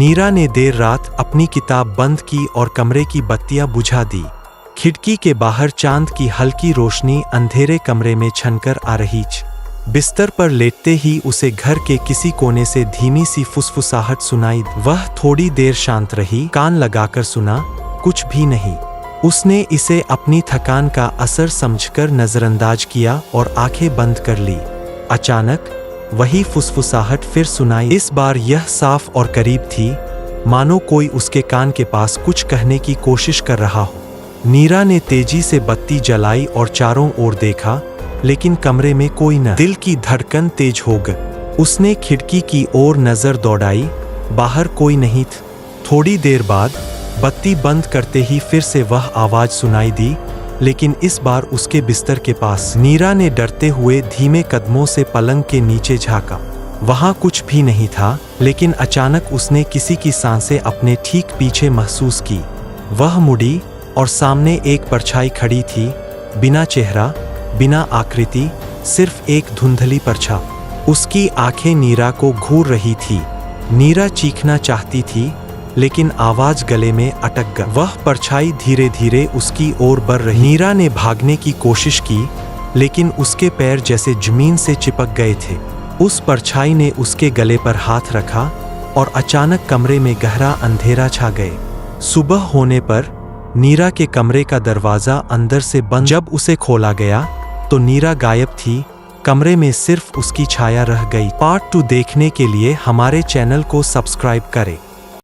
नीरा ने देर रात अपनी किताब बंद की और कमरे की बत्तियां बुझा दी। खिड़की के बाहर चांद की हल्की रोशनी अंधेरे कमरे में छनकर आ रही थी। बिस्तर पर लेटते ही उसे घर के किसी कोने से धीमी सी फुसफुसाहट सुनाई। वह थोड़ी देर शांत रही, कान लगाकर सुना, कुछ भी नहीं। उसने इसे अपनी थकान का असर समझकर नजरअंदाज किया और आंखें बंद कर ली। अचानक वही फुसफुसाहट फिर सुनाई। इस बार यह साफ और करीब थी, मानो कोई उसके कान के पास कुछ कहने की कोशिश कर रहा हो। नीरा ने तेजी से बत्ती जलाई और चारों ओर देखा, लेकिन कमरे में कोई न। दिल की धड़कन तेज हो गई। उसने खिड़की की ओर नजर दौड़ाई, बाहर कोई नहीं था। थोड़ी देर बाद बत्ती बंद करते ही फिर से वह आवाज सुनाई दी, लेकिन इस बार उसके बिस्तर के पास। नीरा ने डरते हुए धीमे कदमों से पलंग के नीचे झांका। वहां कुछ भी नहीं था, लेकिन अचानक उसने किसी की सांसें अपने ठीक पीछे महसूस की। वह मुड़ी और सामने एक परछाई खड़ी थी, बिना चेहरा, बिना आकृति, सिर्फ एक धुंधली परछाई। उसकी आंखें नीरा को घूर रही थी। नीरा चीखना चाहती थी, लेकिन आवाज गले में अटक गई। वह परछाई धीरे धीरे उसकी ओर बढ़ रही। नीरा ने भागने की कोशिश की, लेकिन उसके पैर जैसे जमीन से चिपक गए थे। उस परछाई ने उसके गले पर हाथ रखा और अचानक कमरे में गहरा अंधेरा छा गए। सुबह होने पर नीरा के कमरे का दरवाजा अंदर से बंद। जब उसे खोला गया तो नीरा गायब थी, कमरे में सिर्फ उसकी छाया रह गई। पार्ट 2 देखने के लिए हमारे चैनल को सब्सक्राइब करें।